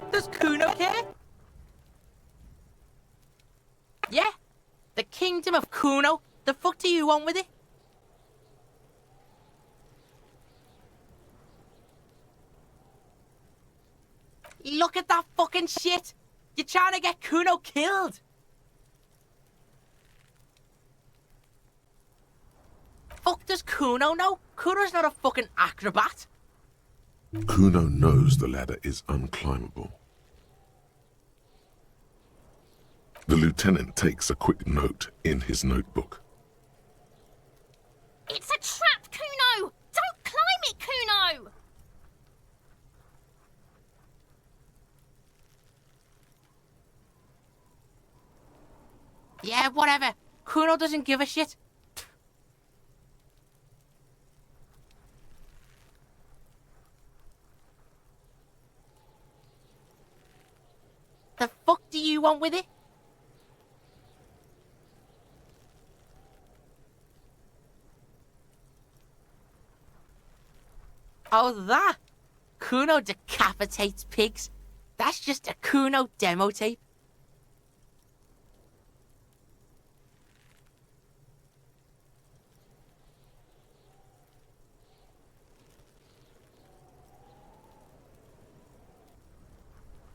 fuck does Cuno care? Yeah? The kingdom of Cuno? The fuck do you want with it? Look at that fucking shit! You're trying to get Cuno killed! Fuck does Cuno know? Cuno's not a fucking acrobat. Cuno knows the ladder is unclimbable. The lieutenant takes a quick note in his notebook. It's a trap, Cuno! Don't climb it, Cuno! Yeah, whatever. Cuno doesn't give a shit. The fuck do you want with it? Oh, that? Cuno decapitates pigs. That's just a Cuno demo tape.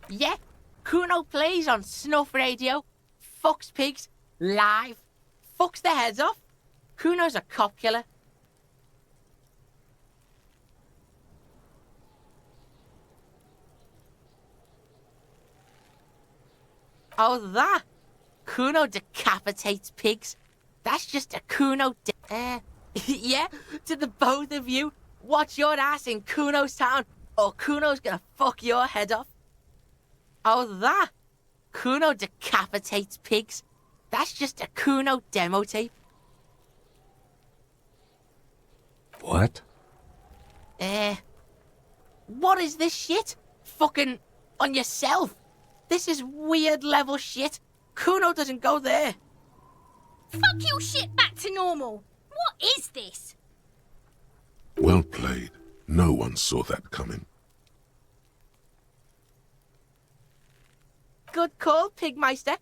Yeah, Cuno plays on snuff radio, fucks pigs, live, fucks their heads off. Cuno's a cop killer. Oh, that? Cuno decapitates pigs. That's just a Cuno yeah, to the both of you, watch your ass in Cuno's town, or Cuno's gonna fuck your head off. Oh, that? Cuno decapitates pigs. That's just a Cuno demo tape. What? What is this shit? Fucking on yourself. This is weird level shit. Cuno doesn't go there. Fuck your shit back to normal. What is this? Well played. No one saw that coming. Good call, Pigmeister.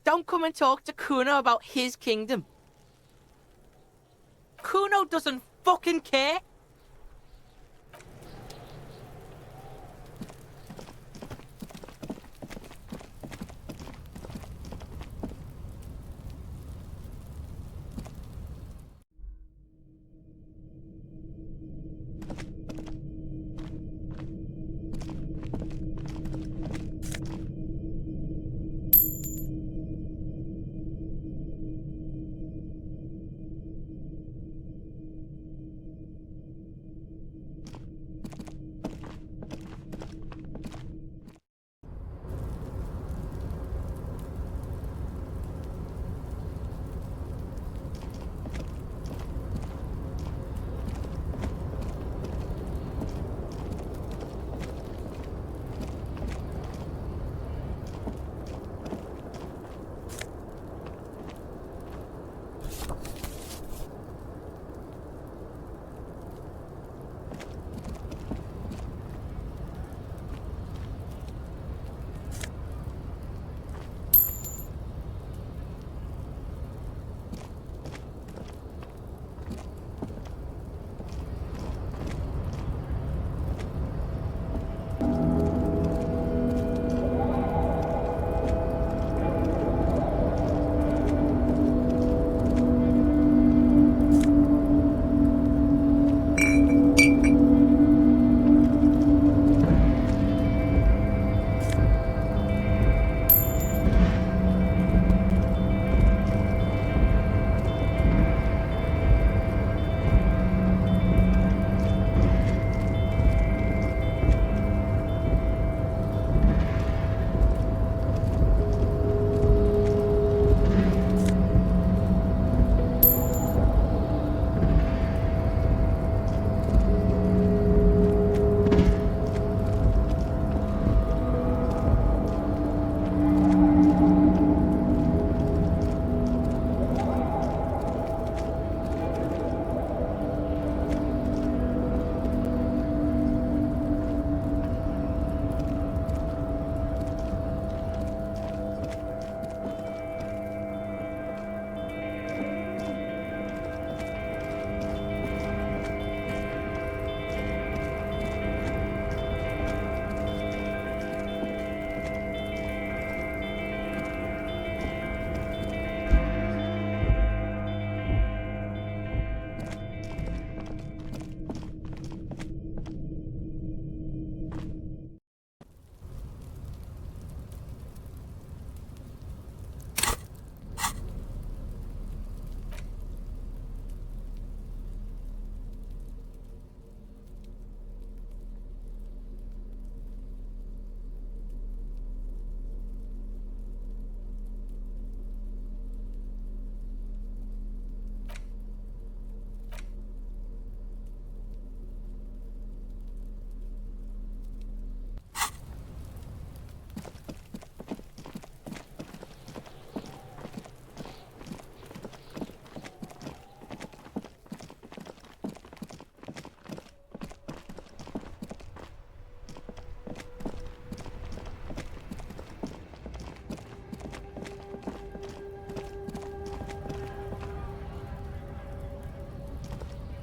Don't come and talk to Cuno about his kingdom. Cuno doesn't fucking care.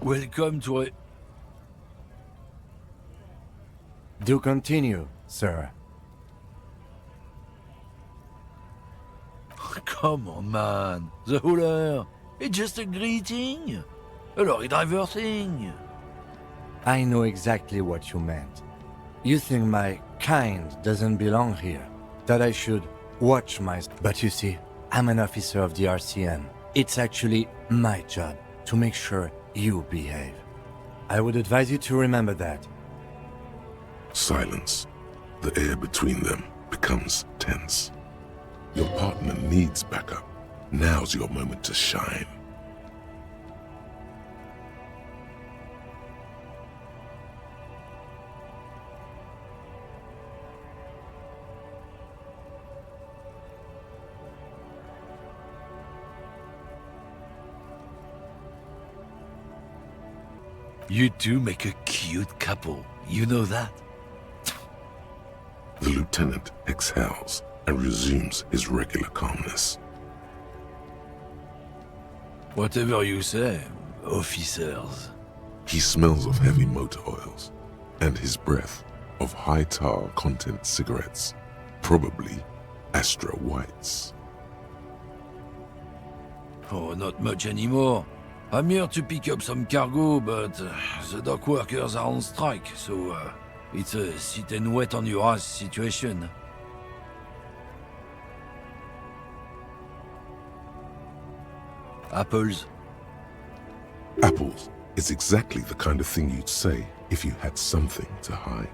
Welcome to a... Do continue, sir. Come on, man. The whole air. It's just a greeting. A lorry driver thing. I know exactly what you meant. You think my kind doesn't belong here, that I should watch my... But you see, I'm an officer of the RCM. It's actually my job to make sure you behave. I would advise you to remember that. Silence. The air between them becomes tense. Your partner needs backup. Now's your moment to shine. You two make a cute couple. You know that? The lieutenant exhales and resumes his regular calmness. Whatever you say, officers. He smells of heavy motor oils and his breath of high tar content cigarettes, probably Astra Whites. Oh, not much anymore. I'm here to pick up some cargo, but the dock workers are on strike, so it's a sit and wait on your ass situation. Apples? Apples is exactly the kind of thing you'd say if you had something to hide.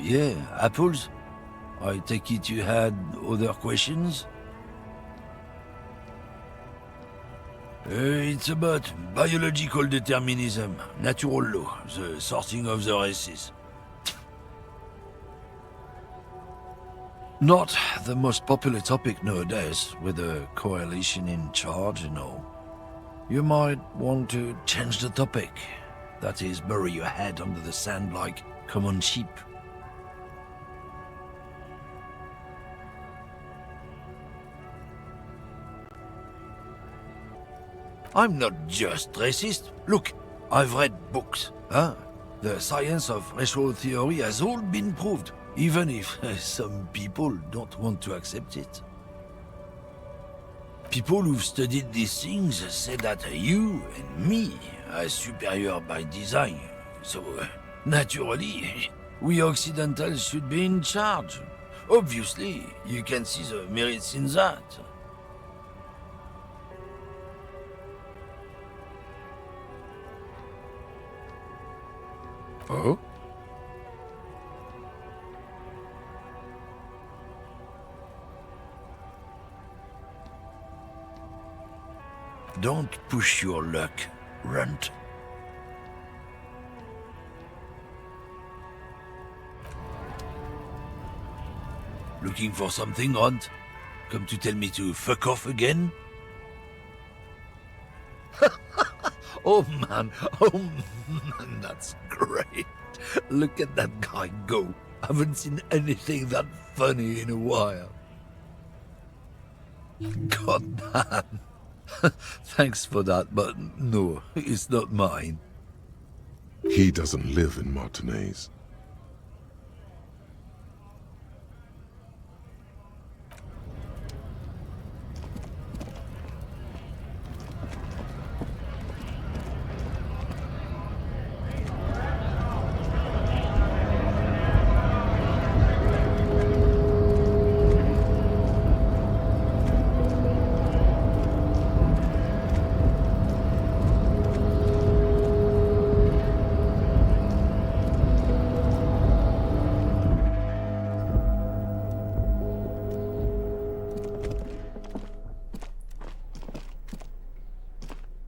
Yeah, apples? I take it you had other questions? It's about biological determinism, natural law, the sorting of the races. Not the most popular topic nowadays, with a coalition in charge and all. You might want to change the topic. That is, bury your head under the sand like common sheep. I'm not just racist. Look, I've read books, huh? The science of racial theory has all been proved, even if some people don't want to accept it. People who've studied these things say that you and me are superior by design, so naturally, we Occidentals should be in charge. Obviously, you can see the merits in that. Oh? Don't push your luck, Runt. Looking for something, Runt? Come to tell me to fuck off again? Oh man, that's great. Look at that guy go. Haven't seen anything that funny in a while. God damn. Thanks for that, but no, it's not mine. He doesn't live in Martinez.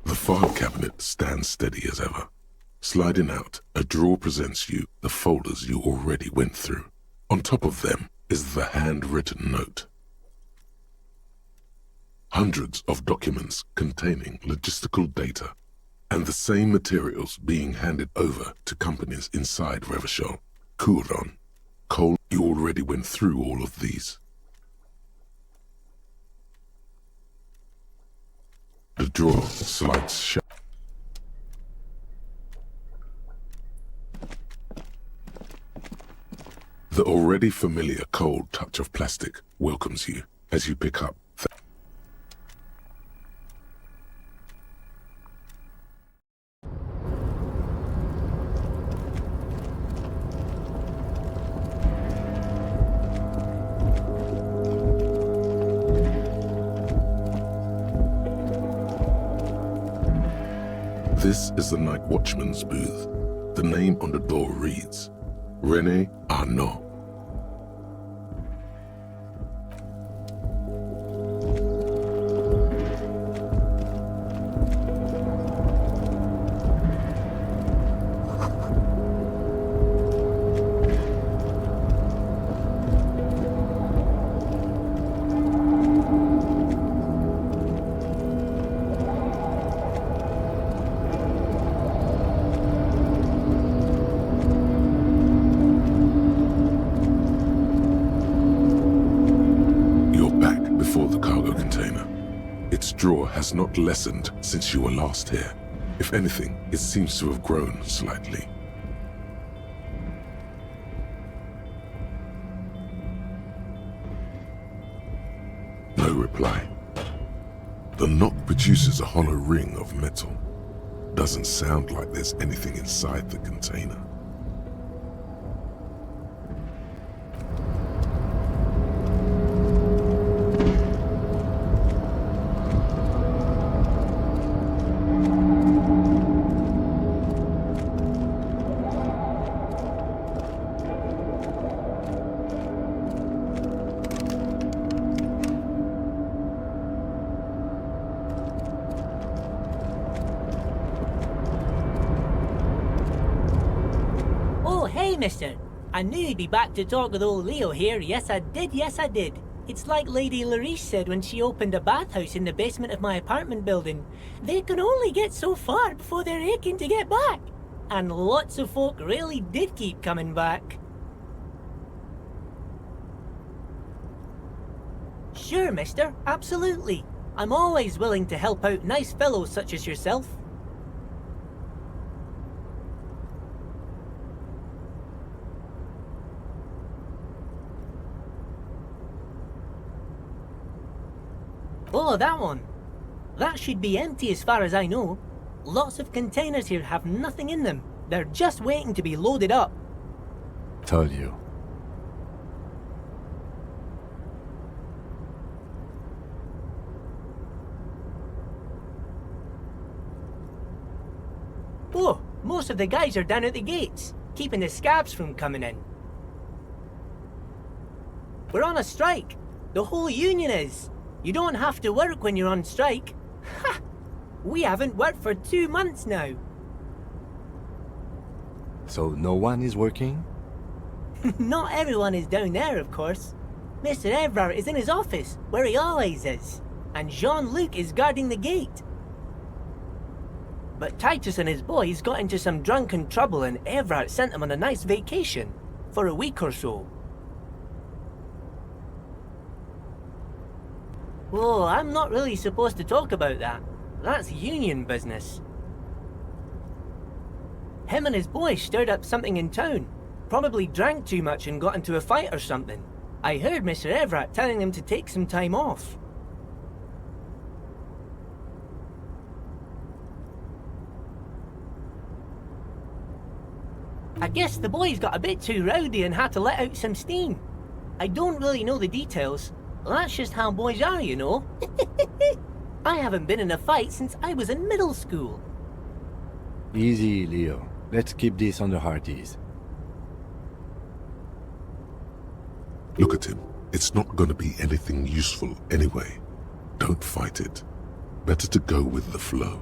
The file cabinet stands steady as ever. Sliding out, a drawer presents you the folders you already went through. On top of them is the handwritten note. Hundreds of documents containing logistical data, and the same materials being handed over to companies inside Revachol. Couron. Cole, you already went through all of these. The drawer slides shut. The already familiar cold touch of plastic welcomes you as you pick up. This is the night watchman's booth. The name on the door reads, René Arnaud. Its drawer has not lessened since you were last here. If anything, it seems to have grown slightly. No reply. The knock produces a hollow ring of metal. Doesn't sound like there's anything inside the container. Mister. I knew you'd be back to talk with old Leo here. Yes, I did. Yes, I did. It's like Lady Lorry said when she opened a bathhouse in the basement of my apartment building. They can only get so far before they're aching to get back. And lots of folk really did keep coming back. Sure, mister. Absolutely. I'm always willing to help out nice fellows such as yourself. Oh, that one. That should be empty as far as I know. Lots of containers here have nothing in them. They're just waiting to be loaded up. Told you. Oh, most of the guys are down at the gates, keeping the scabs from coming in. We're on a strike. The whole union is. You don't have to work when you're on strike. Ha! We haven't worked for 2 months now. So no one is working? Not everyone is down there, of course. Mr. Evrart is in his office, where he always is. And Jean-Luc is guarding the gate. But Titus and his boys got into some drunken trouble and Evrart sent them on a nice vacation. For a week or so. Oh, I'm not really supposed to talk about that. That's union business. Him and his boys stirred up something in town. Probably drank too much and got into a fight or something. I heard Mr. Evrart telling them to take some time off. I guess the boys got a bit too rowdy and had to let out some steam. I don't really know the details. That's just how boys are, you know. I haven't been in a fight since I was in middle school. Easy, Leo. Let's keep this on the hearties. Look at him. It's not going to be anything useful anyway. Don't fight it. Better to go with the flow.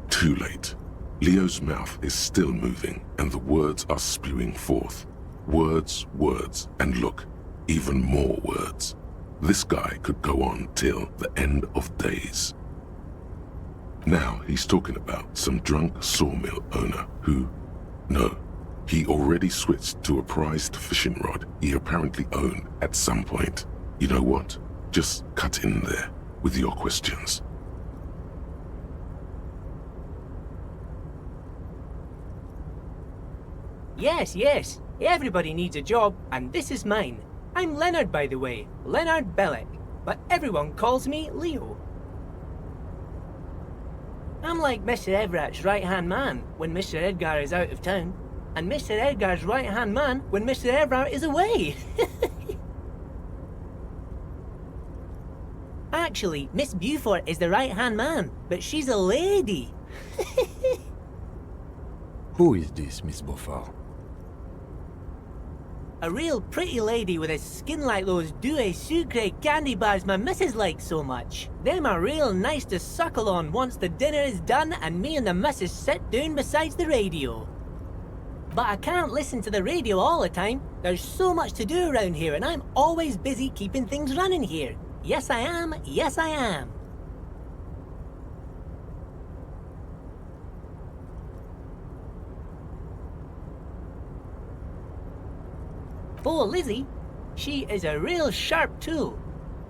Too late. Leo's mouth is still moving, and the words are spewing forth. Words, words, and look, even more words. This guy could go on till the end of days. Now he's talking about some drunk sawmill owner who... No, He already switched to a prized fishing rod he apparently owned at some point. You know what? Just cut in there with your questions. Yes, yes. Everybody needs a job, and this is mine. I'm Leonard, by the way. Leonard Bellick. But everyone calls me Leo. I'm like Mr. Everart's right-hand man when Mr. Edgar is out of town, and Mr. Edgar's right-hand man when Mr. Evrart is away. Actually, Miss Beaufort is the right-hand man, but she's a lady. Who is this, Miss Beaufort? A real pretty lady with a skin like those Douai Sucre candy bars my missus likes so much. Them are real nice to suckle on once the dinner is done and me and the missus sit down beside the radio. But I can't listen to the radio all the time. There's so much to do around here and I'm always busy keeping things running here. Yes I am, yes I am. Oh, Lizzie, she is a real sharp tool.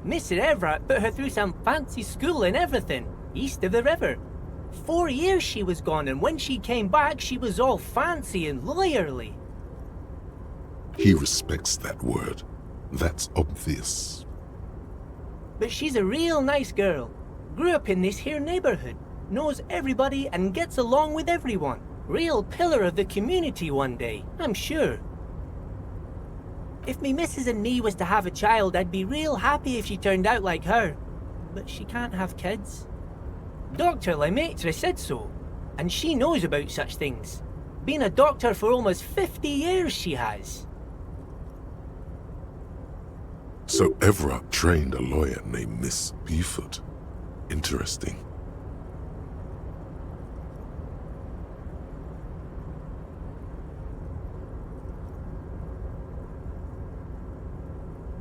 Mr. Evrart put her through some fancy school and everything, east of the river. 4 years she was gone, and when she came back, she was all fancy and lawyerly. He respects that word. That's obvious. But she's a real nice girl. Grew up in this here neighborhood, knows everybody and gets along with everyone. Real pillar of the community one day, I'm sure. If me missus and me was to have a child, I'd be real happy if she turned out like her. But she can't have kids. Dr. Lemaitre said so, and she knows about such things. Been a doctor for almost 50 years she has. So Evrart trained a lawyer named Miss Beaufort. Interesting.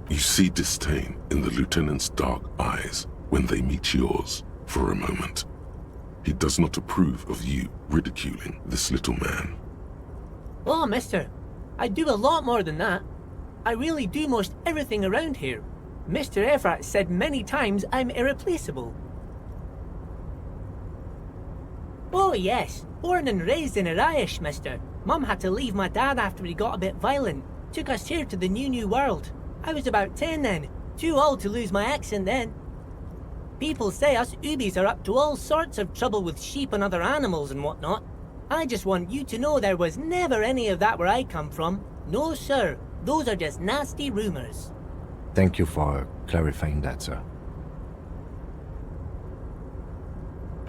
You see disdain in the lieutenant's dark eyes when they meet yours for a moment. He does not approve of you ridiculing this little man. Oh, mister, I do a lot more than that. I really do most everything around here. Mr. Evrart said many times I'm irreplaceable. Oh yes, born and raised in Irish, mister. Mum had to leave my dad after he got a bit violent. Took us here to the new world. I was about 10 then, too old to lose my accent then. People say us Ubis are up to all sorts of trouble with sheep and other animals and whatnot. I just want you to know there was never any of that where I come from. No sir, those are just nasty rumors. Thank you for clarifying that, sir.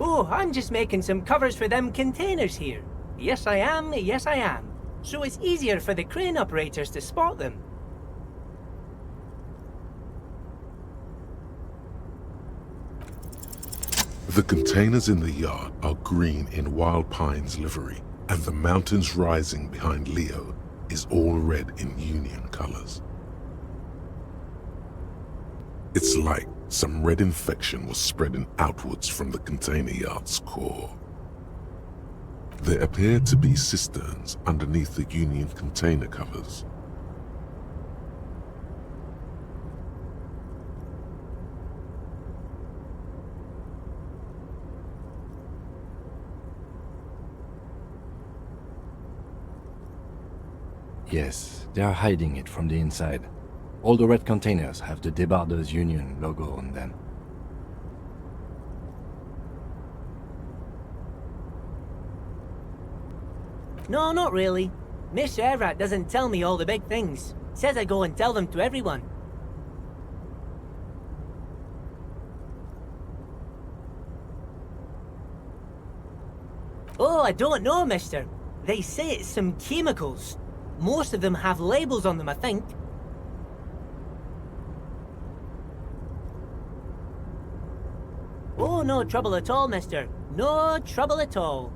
Oh, I'm just making some covers for them containers here. Yes I am, yes I am. So it's easier for the crane operators to spot them. The containers in the yard are green in Wild Pine's livery, and the mountains rising behind Leo is all red in Union colors. It's like some red infection was spreading outwards from the container yard's core. There appear to be cisterns underneath the Union container covers. Yes, they are hiding it from the inside. All the red containers have the Debarders Union logo on them. No, not really. Mr. Evrart doesn't tell me all the big things. Says I go and tell them to everyone. Oh, I don't know, mister. They say it's some chemicals. Most of them have labels on them, I think. Oh, no trouble at all, mister. No trouble at all.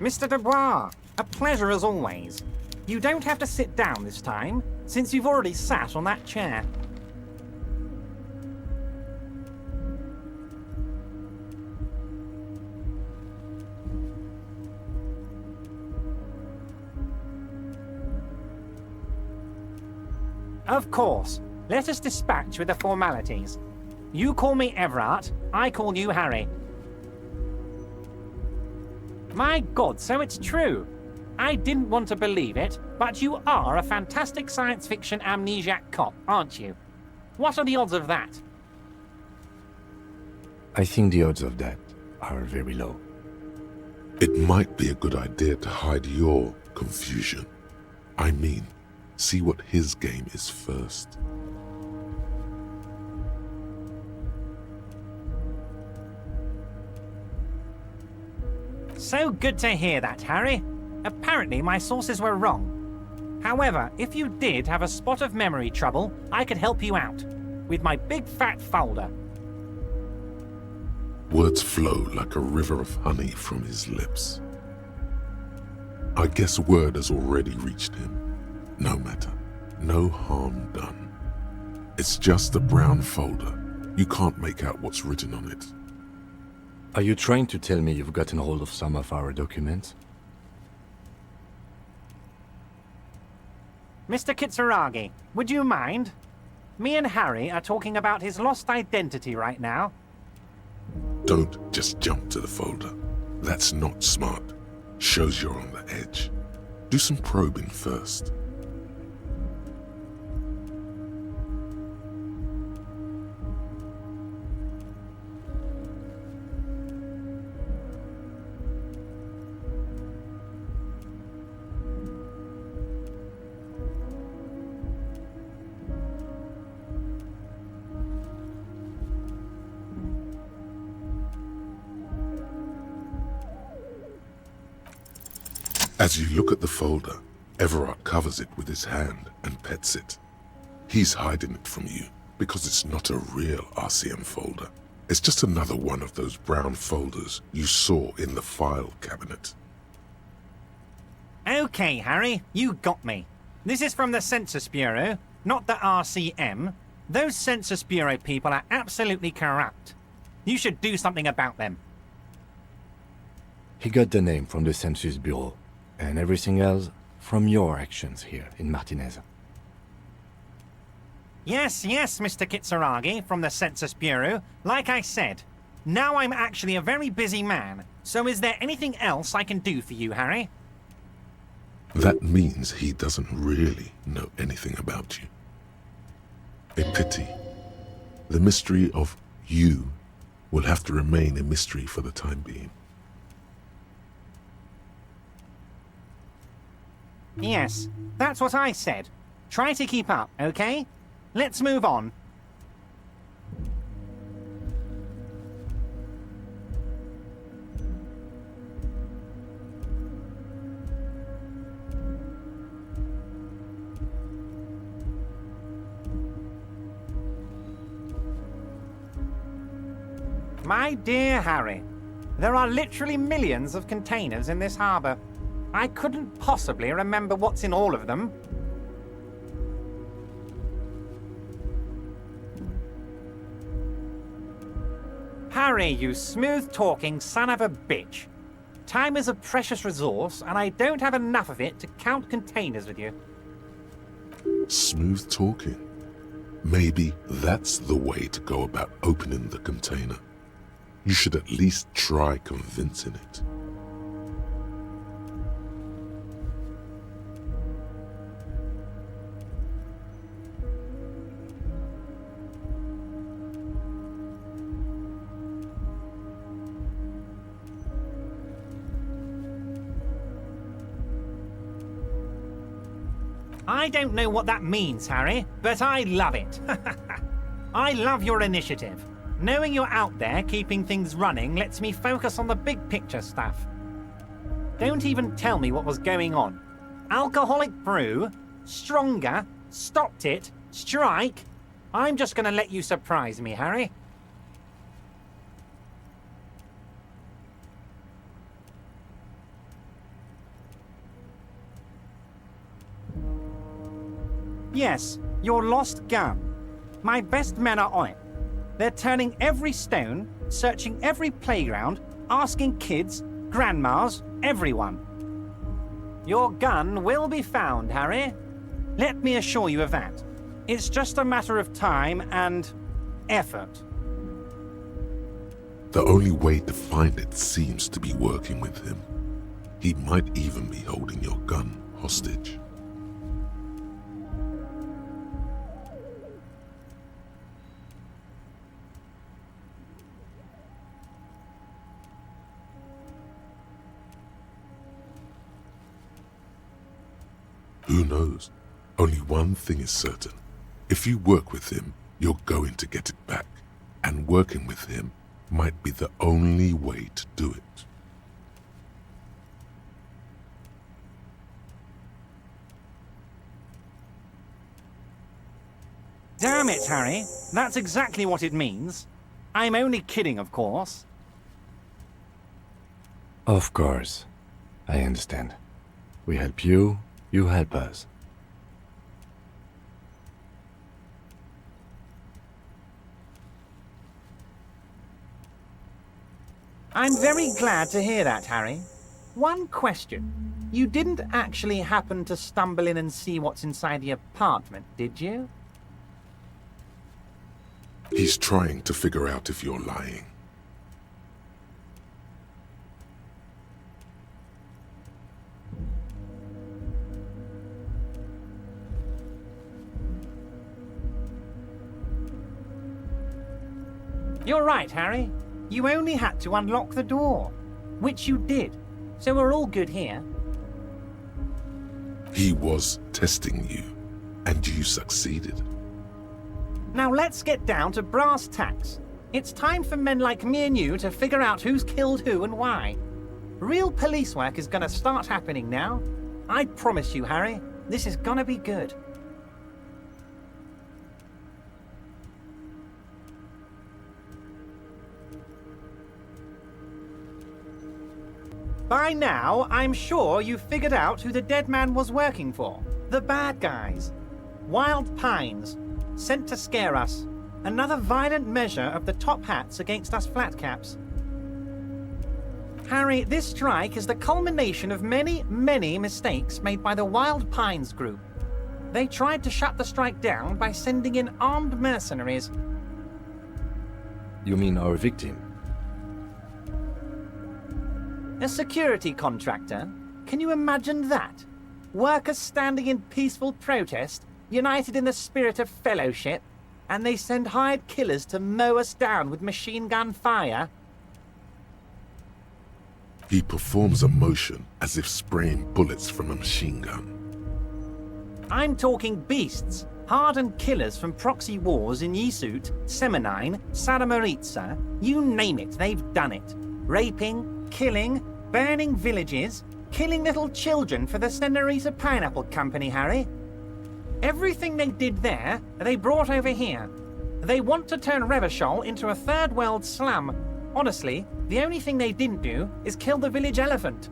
Mr. Dubois, a pleasure as always. You don't have to sit down this time, since you've already sat on that chair. Of course. Let us dispatch with the formalities. You call me Evrart, I call you Harry. My God, so it's true. I didn't want to believe it, but you are a fantastic science fiction amnesiac cop, aren't you? What are the odds of that? I think the odds of that are very low. It might be a good idea to hide your confusion. I mean, see what his game is first. So good to hear that, Harry. Apparently my sources were wrong. However, if you did have a spot of memory trouble, I could help you out. With my big fat folder. Words flow like a river of honey from his lips. I guess word has already reached him. No matter. No harm done. It's just a brown folder. You can't make out what's written on it. Are you trying to tell me you've gotten hold of some of our documents? Mr. Kitsuragi, would you mind? Me and Harry are talking about his lost identity right now. Don't just jump to the folder. That's not smart. Shows you're on the edge. Do some probing first. As you look at the folder, Evrart covers it with his hand and pets it. He's hiding it from you because it's not a real RCM folder. It's just another one of those brown folders you saw in the file cabinet. Okay, Harry, you got me. This is from the Census Bureau, not the RCM. Those Census Bureau people are absolutely corrupt. You should do something about them. He got the name from the Census Bureau, and everything else from your actions here in Martinez. Yes, Mr. Kitsuragi from the Census Bureau. Like I said, now I'm actually a very busy man, so is there anything else I can do for you, Harry? That means he doesn't really know anything about you. A pity. The mystery of you will have to remain a mystery for the time being. Yes, that's what I said. Try to keep up, okay? Let's move on. My dear Harry, there are literally millions of containers in this harbour. I couldn't possibly remember what's in all of them. Harry, you smooth-talking son of a bitch. Time is a precious resource, and I don't have enough of it to count containers with you. Smooth talking. Maybe that's the way to go about opening the container. You should at least try convincing it. I don't know what that means, Harry, but I love it. I love your initiative. Knowing you're out there keeping things running lets me focus on the big picture stuff. Don't even tell me what was going on. Alcoholic brew? Stronger? Stopped it? Strike? I'm just gonna let you surprise me, Harry. Yes, your lost gun. My best men are on it. They're turning every stone, searching every playground, asking kids, grandmas, everyone. Your gun will be found, Harry. Let me assure you of that. It's just a matter of time and effort. The only way to find it seems to be working with him. He might even be holding your gun hostage. Who knows? Only one thing is certain. If you work with him, you're going to get it back. And working with him might be the only way to do it. Damn it, Harry. That's exactly what it means. I'm only kidding, of course. Of course. I understand. We help you, you help us. I'm very glad to hear that, Harry. One question. You didn't actually happen to stumble in and see what's inside the apartment, did you? He's trying to figure out if you're lying. You're right, Harry. You only had to unlock the door, which you did. So we're all good here. He was testing you, and you succeeded. Now let's get down to brass tacks. It's time for men like me and you to figure out who's killed who and why. Real police work is gonna start happening now. I promise you, Harry, this is gonna be good. By now, I'm sure you figured out who the dead man was working for. The bad guys. Wild Pines. Sent to scare us. Another violent measure of the top hats against us flatcaps. Harry, this strike is the culmination of many, many mistakes made by the Wild Pines group. They tried to shut the strike down by sending in armed mercenaries. You mean our victim? A security contractor? Can you imagine that? Workers standing in peaceful protest, united in the spirit of fellowship, and they send hired killers to mow us down with machine gun fire? He performs a motion as if spraying bullets from a machine gun. I'm talking beasts, hardened killers from proxy wars in Yisut, Semenine, Saramoritsa, you name it, they've done it. Raping, killing, burning villages, killing little children for the Senorita Pineapple Company, Harry. Everything they did there, they brought over here. They want to turn Revachol into a third world slum. Honestly, the only thing they didn't do is kill the village elephant.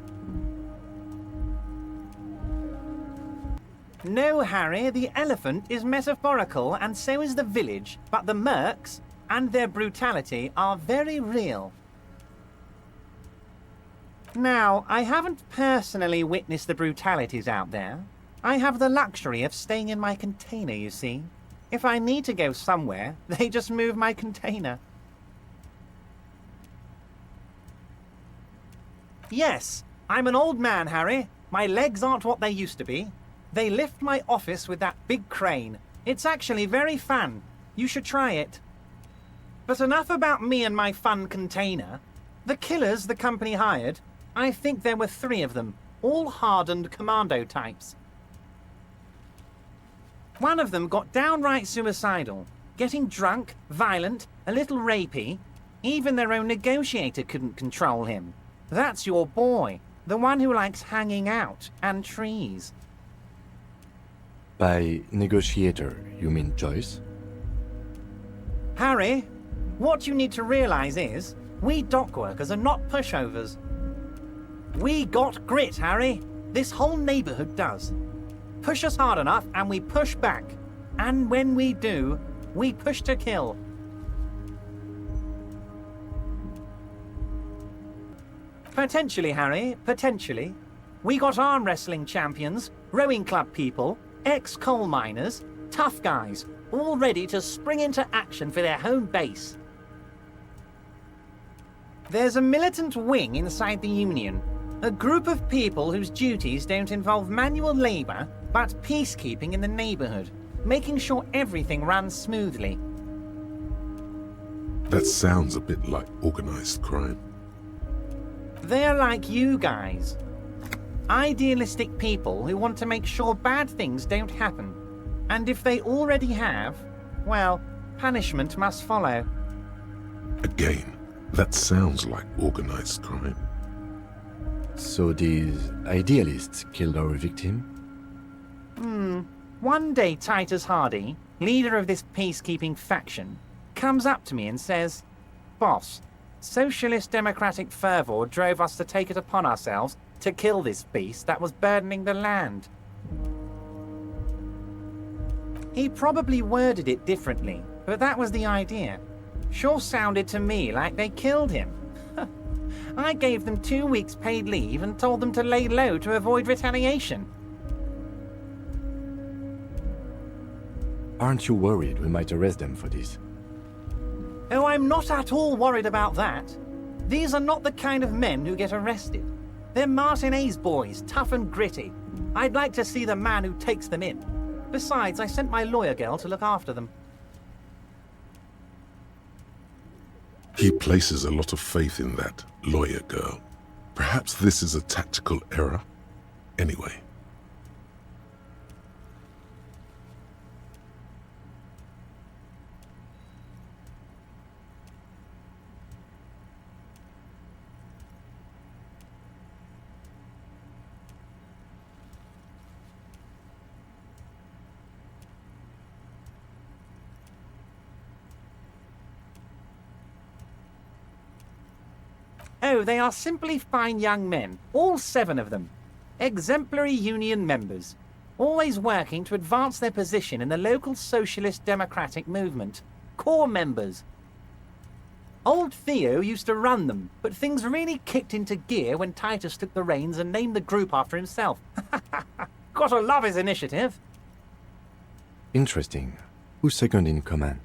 No, Harry, the elephant is metaphorical and so is the village, but the mercs and their brutality are very real. Now, I haven't personally witnessed the brutalities out there. I have the luxury of staying in my container, you see. If I need to go somewhere, they just move my container. Yes, I'm an old man, Harry. My legs aren't what they used to be. They lift my office with that big crane. It's actually very fun. You should try it. But enough about me and my fun container. The killers the company hired, I think there were 3 of them, all hardened commando types. One of them got downright suicidal, getting drunk, violent, a little rapey. Even their own negotiator couldn't control him. That's your boy, the one who likes hanging out and trees. By negotiator, you mean Joyce? Harry, what you need to realize is, we dock workers are not pushovers. We got grit, Harry. This whole neighborhood does. push us hard enough and we push back. And when we do, we push to kill. Potentially, Harry, potentially. We got arm wrestling champions, rowing club people, ex-coal miners, tough guys, all ready to spring into action for their home base. There's a militant wing inside the Union, a group of people whose duties don't involve manual labor, but peacekeeping in the neighborhood, making sure everything runs smoothly. That sounds a bit like organized crime. They're like you guys. Idealistic people who want to make sure bad things don't happen. And if they already have, well, punishment must follow. Again, that sounds like organized crime. So these idealists killed our victim? One day Titus Hardy, leader of this peacekeeping faction, comes up to me and says, "Boss, socialist democratic fervor drove us to take it upon ourselves to kill this beast that was burdening the land." He probably worded it differently, but that was the idea. Sure sounded to me like they killed him. I gave them 2 weeks paid leave and told them to lay low to avoid retaliation. Aren't you worried we might arrest them for this? Oh, I'm not at all worried about that. These are not the kind of men who get arrested. They're Martinez boys, tough and gritty. I'd like to see the man who takes them in. Besides, I sent my lawyer girl to look after them. He places a lot of faith in that lawyer girl. Perhaps this is a tactical error? Anyway. Oh, they are simply fine young men, all 7 of them. Exemplary union members, always working to advance their position in the local socialist democratic movement. Core members. Old Theo used to run them, but things really kicked into gear when Titus took the reins and named the group after himself. Gotta love his initiative. Interesting. Who's second in command?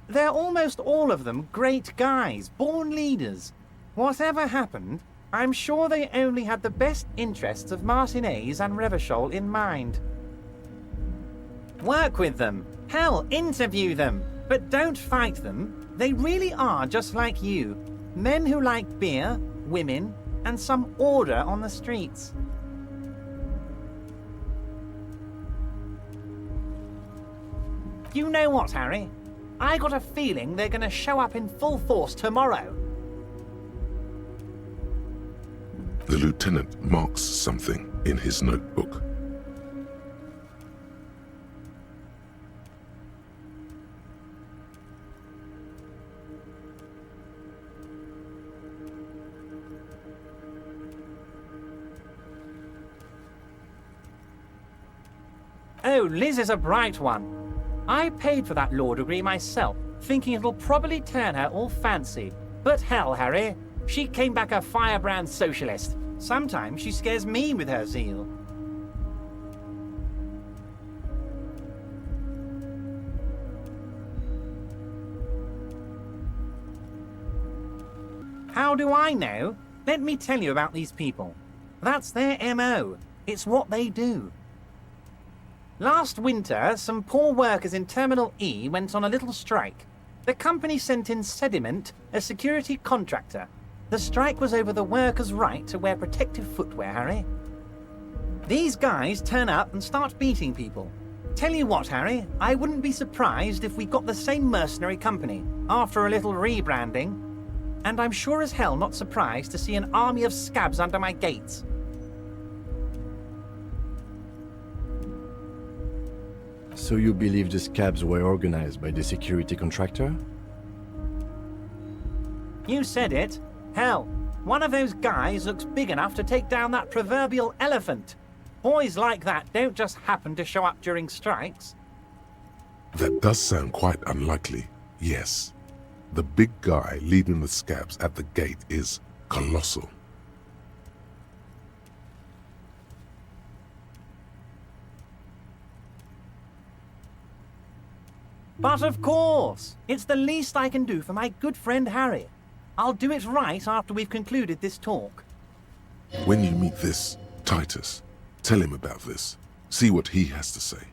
They're almost all of them great guys, born leaders. Whatever happened, I'm sure they only had the best interests of Martinez and Revachol in mind. Work with them. Hell, interview them. But don't fight them. They really are just like you. Men who like beer, women, and some order on the streets. You know what, Harry? I got a feeling they're gonna show up in full force tomorrow. The lieutenant marks something in his notebook. Oh, Liz is a bright one. I paid for that law degree myself, thinking it'll probably turn her all fancy. But hell, Harry, she came back a firebrand socialist. Sometimes she scares me with her zeal. How do I know? Let me tell you about these people. That's their MO. It's what they do. Last winter, some poor workers in Terminal E went on a little strike. The company sent in Sediment, a security contractor. The strike was over the workers' right to wear protective footwear, Harry. These guys turn up and start beating people. Tell you what, Harry, I wouldn't be surprised if we got the same mercenary company after a little rebranding. And I'm sure as hell not surprised to see an army of scabs under my gates. So you believe the scabs were organized by the security contractor? You said it. Hell, one of those guys looks big enough to take down that proverbial elephant. Boys like that don't just happen to show up during strikes. That does sound quite unlikely, yes. The big guy leading the scabs at the gate is colossal. But of course, it's the least I can do for my good friend Harry. I'll do it right after we've concluded this talk. When you meet this Titus, tell him about this. See what he has to say.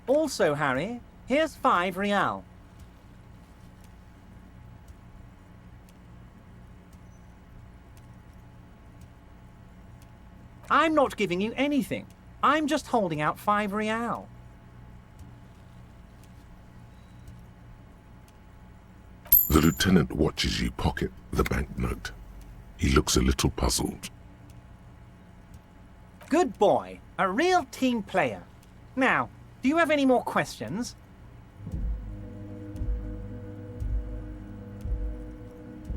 Also, Harry, here's 5 real. I'm not giving you anything. I'm just holding out 5 real. The lieutenant watches you pocket the banknote. He looks a little puzzled. Good boy. A real team player. Now, do you have any more questions?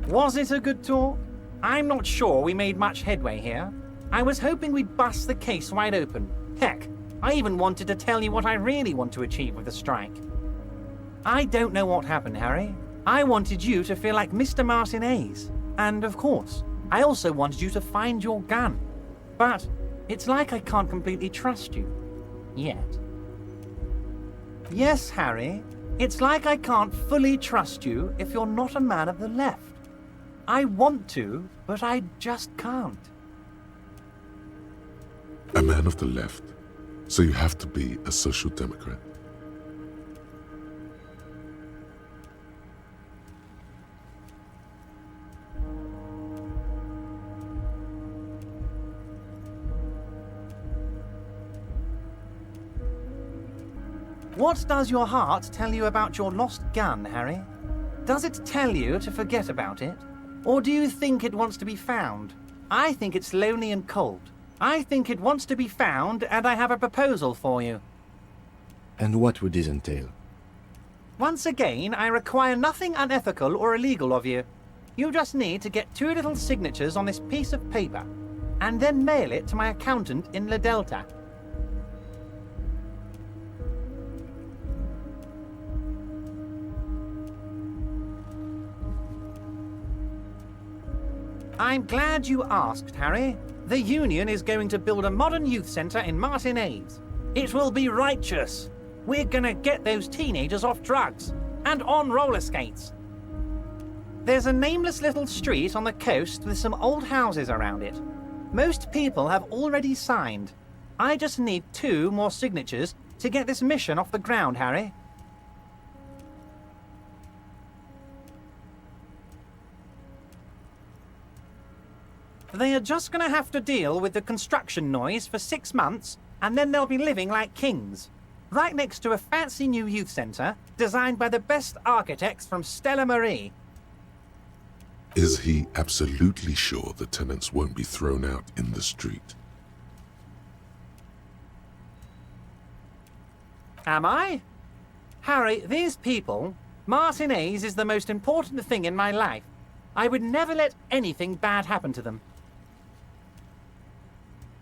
Was it a good talk? I'm not sure we made much headway here. I was hoping we'd bust the case wide open. Heck, I even wanted to tell you what I really want to achieve with the strike. I don't know what happened, Harry. I wanted you to feel like Mr. Martinez. And of course, I also wanted you to find your gun. But it's like I can't completely trust you. Yet. Yes, Harry. It's like I can't fully trust you if you're not a man of the left. I want to, but I just can't. A man of the left, so you have to be a social democrat. What does your heart tell you about your lost gun, Harry? Does it tell you to forget about it? Or do you think it wants to be found? I think it's lonely and cold. I think it wants to be found, and I have a proposal for you. And what would this entail? Once again, I require nothing unethical or illegal of you. You just need to get 2 little signatures on this piece of paper, and then mail it to my accountant in La Delta. I'm glad you asked, Harry. The Union is going to build a modern youth centre in Martinez. It will be righteous. We're gonna get those teenagers off drugs and on roller skates. There's a nameless little street on the coast with some old houses around it. Most people have already signed. I just need 2 more signatures to get this mission off the ground, Harry. They are just going to have to deal with the construction noise for 6 months, and then they'll be living like kings. Right next to a fancy new youth centre, designed by the best architects from Stella Marie. Is he absolutely sure the tenants won't be thrown out in the street? Am I? Harry, these people, Martinez is the most important thing in my life. I would never let anything bad happen to them.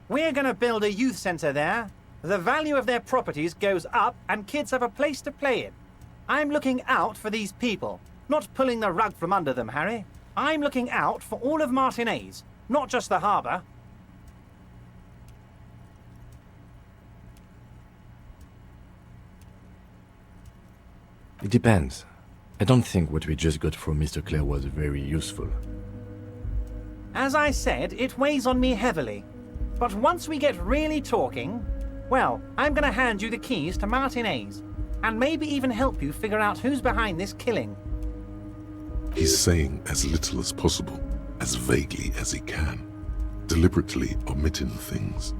We're gonna build a youth centre there. The value of their properties goes up and kids have a place to play in. I'm looking out for these people, not pulling the rug from under them, Harry. I'm looking out for all of Martinez, not just the harbour. It depends. I don't think what we just got from Mr. Claire was very useful. As I said, it weighs on me heavily. But once we get really talking, well, I'm gonna hand you the keys to Martinez, and maybe even help you figure out who's behind this killing. He's saying as little as possible, as vaguely as he can, deliberately omitting things.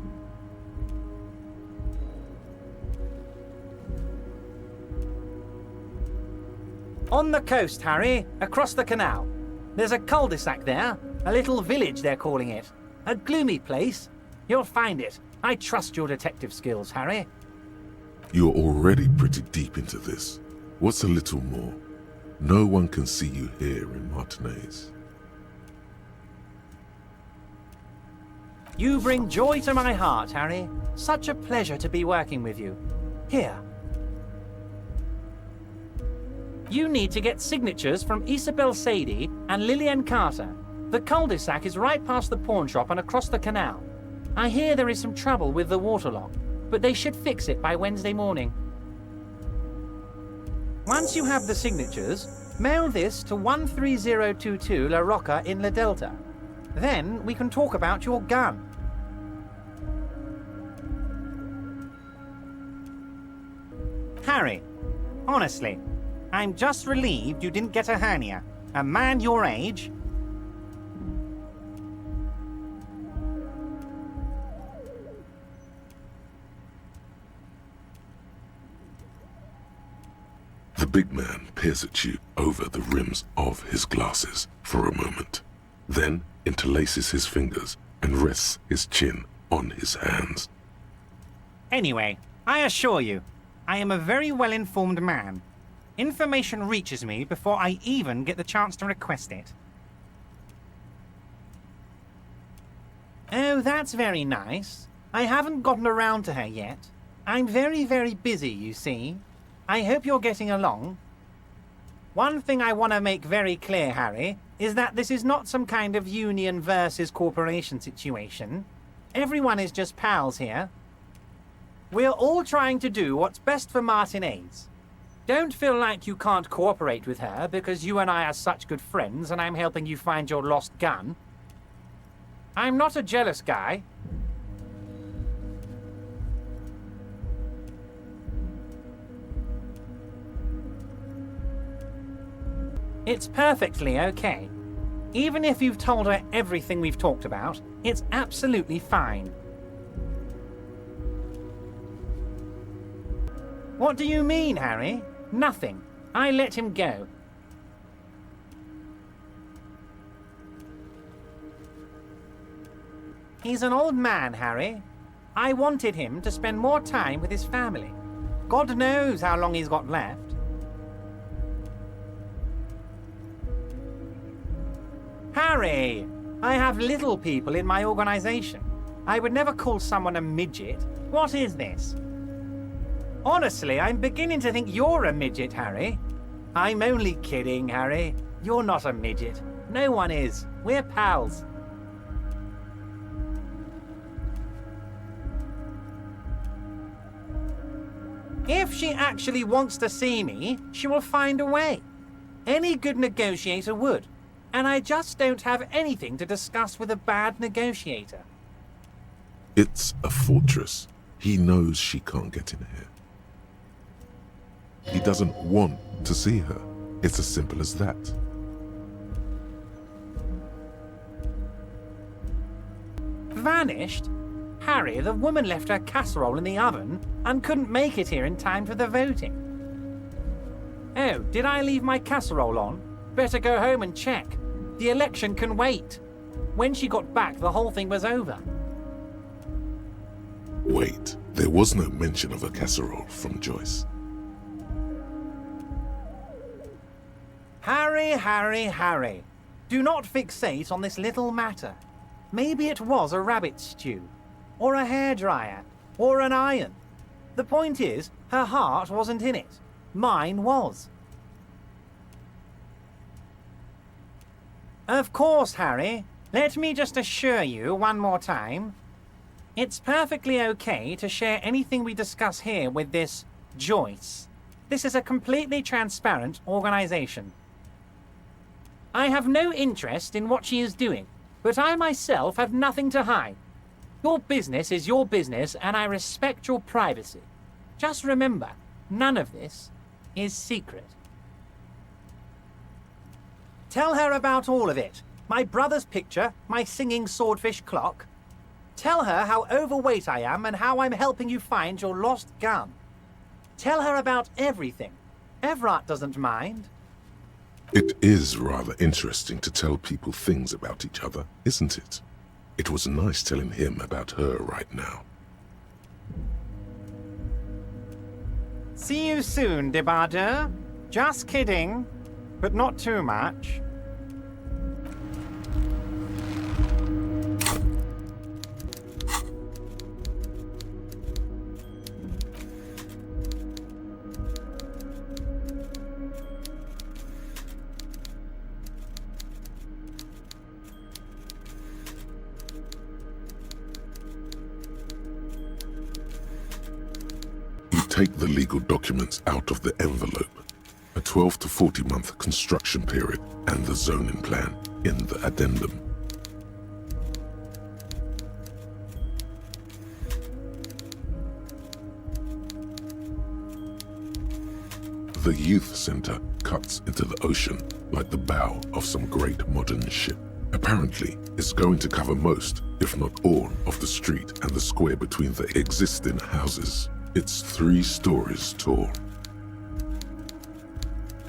On the coast, Harry, across the canal. There's a cul-de-sac there, a little village they're calling it. A gloomy place. You'll find it. I trust your detective skills, Harry. You're already pretty deep into this. What's a little more? No one can see you here in Martinez. You bring joy to my heart, Harry. Such a pleasure to be working with you. Here. You need to get signatures from Isabel Sadie and Lillian Carter. The cul-de-sac is right past the pawn shop and across the canal. I hear there is some trouble with the waterlock, but they should fix it by Wednesday morning. Once you have the signatures, mail this to 13022 La Rocca in La Delta. Then we can talk about your gun. Harry, honestly, I'm just relieved you didn't get a hernia. A man your age... The big man peers at you over the rims of his glasses for a moment, then interlaces his fingers and rests his chin on his hands. Anyway, I assure you, I am a very well-informed man. Information reaches me before I even get the chance to request it. Oh, that's very nice. I haven't gotten around to her yet. I'm very, very busy, you see. I hope you're getting along. One thing I want to make very clear, Harry, is that this is not some kind of union versus corporation situation. Everyone is just pals here. We're all trying to do what's best for Martinez. Don't feel like you can't cooperate with her because you and I are such good friends and I'm helping you find your lost gun. I'm not a jealous guy. It's perfectly okay. Even if you've told her everything we've talked about, it's absolutely fine. What do you mean, Harry? Nothing. I let him go. He's an old man, Harry. I wanted him to spend more time with his family. God knows how long he's got left. Harry! I have little people in my organization. I would never call someone a midget. What is this? Honestly, I'm beginning to think you're a midget, Harry. I'm only kidding, Harry. You're not a midget. No one is. We're pals. If she actually wants to see me, she will find a way. Any good negotiator would. And I just don't have anything to discuss with a bad negotiator. It's a fortress. He knows she can't get in here. He doesn't want to see her. It's as simple as that. Vanished? Harry, the woman left her casserole in the oven and couldn't make it here in time for the voting. Oh, did I leave my casserole on? Better go home and check. The election can wait. When she got back, the whole thing was over. Wait, there was no mention of a casserole from Joyce. Harry, Harry, Harry. Do not fixate on this little matter. Maybe it was a rabbit stew, or a hairdryer, or an iron. The point is, her heart wasn't in it. Mine was. Of course, Harry. Let me just assure you one more time. It's perfectly okay to share anything we discuss here with this Joyce. This is a completely transparent organization. I have no interest in what she is doing, but I myself have nothing to hide. Your business is your business, and I respect your privacy. Just remember, none of this is secret. Tell her about all of it. My brother's picture, my singing swordfish clock. Tell her how overweight I am and how I'm helping you find your lost gun. Tell her about everything. Evrart doesn't mind. It is rather interesting to tell people things about each other, isn't it? It was nice telling him about her right now. See you soon, Debardeur. Just kidding, but not too much. Take the legal documents out of the envelope. A 12 to 40 month construction period and the zoning plan in the addendum. The youth center cuts into the ocean like the bow of some great modern ship. Apparently, it's going to cover most, if not all, of the street and the square between the existing houses. It's 3 stories tall.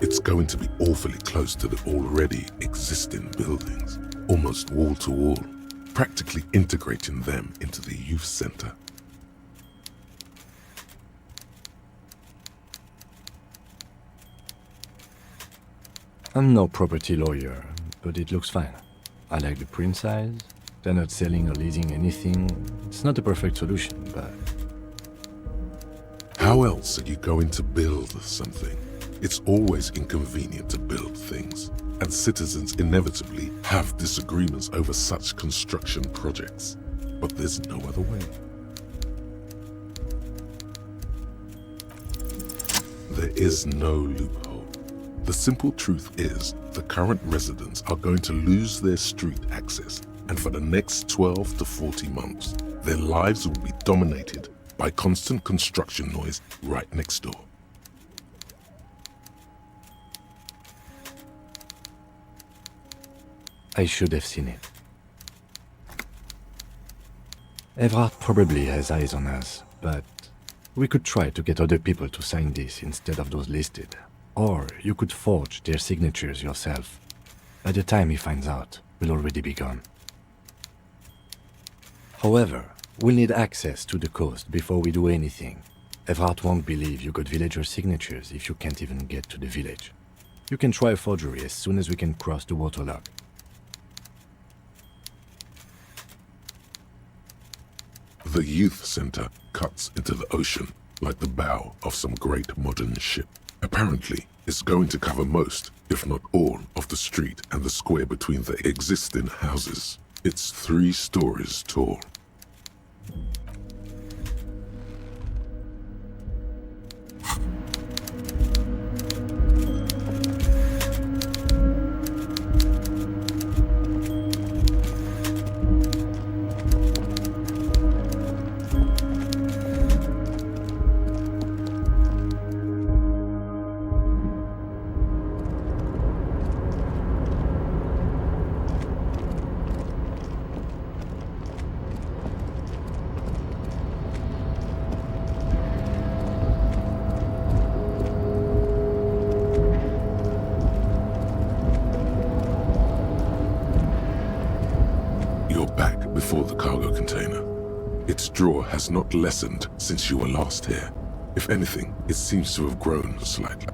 It's going to be awfully close to the already existing buildings, almost wall to wall, practically integrating them into the youth center. I'm no property lawyer, but it looks fine. I like the print size. They're not selling or leasing anything. It's not a perfect solution, but... How else are you going to build something? It's always inconvenient to build things, and citizens inevitably have disagreements over such construction projects. But there's no other way. There is no loophole. The simple truth is, the current residents are going to lose their street access, and for the next 12 to 40 months, their lives will be dominated by constant construction noise right next door. I should have seen it. Evrart probably has eyes on us, but we could try to get other people to sign this instead of those listed. Or you could forge their signatures yourself. By the time he finds out, we'll already be gone. However, we'll need access to the coast before we do anything. Evrart won't believe you got villager signatures if you can't even get to the village. You can try a forgery as soon as we can cross the waterlock. The youth center cuts into the ocean like the bow of some great modern ship. Apparently, it's going to cover most, if not all, of the street and the square between the existing houses. It's 3 stories tall. Before the cargo container. Its draw has not lessened since you were last here. If anything, it seems to have grown slightly.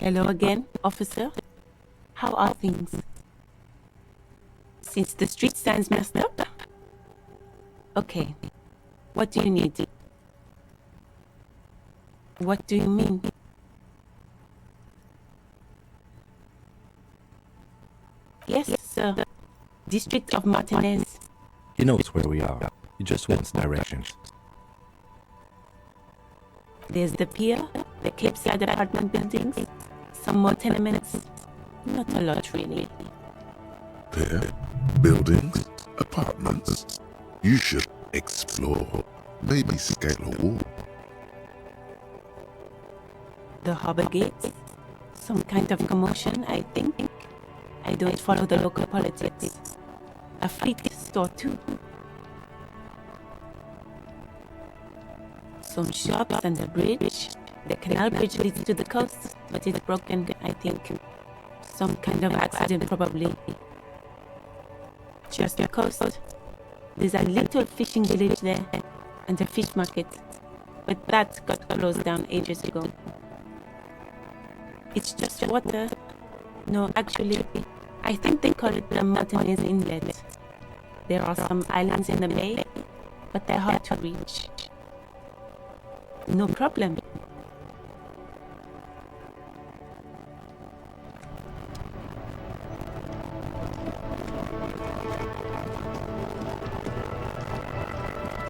Hello again, officer. How are things? Since the street stands messed up? Okay. What do you need? What do you mean? Yes, sir. District of Martinez. He knows where we are. He just wants directions. There's the pier, the Cape Side apartment buildings, some more tenements. Not a lot, really. Pier, buildings, apartments. You should explore. Maybe scale a wall. The harbor gates? Some kind of commotion, I think. I don't follow the local politics. A fleet store, too. Some shops and a bridge. The canal bridge leads to the coast, but it's broken, I think. Some kind of accident, probably. Just the coast. There's a little fishing village there, and a fish market. But that got closed down ages ago. It's just water. No, actually, I think they call it the Martinez Inlet. There are some islands in the bay, but they're hard to reach. No problem.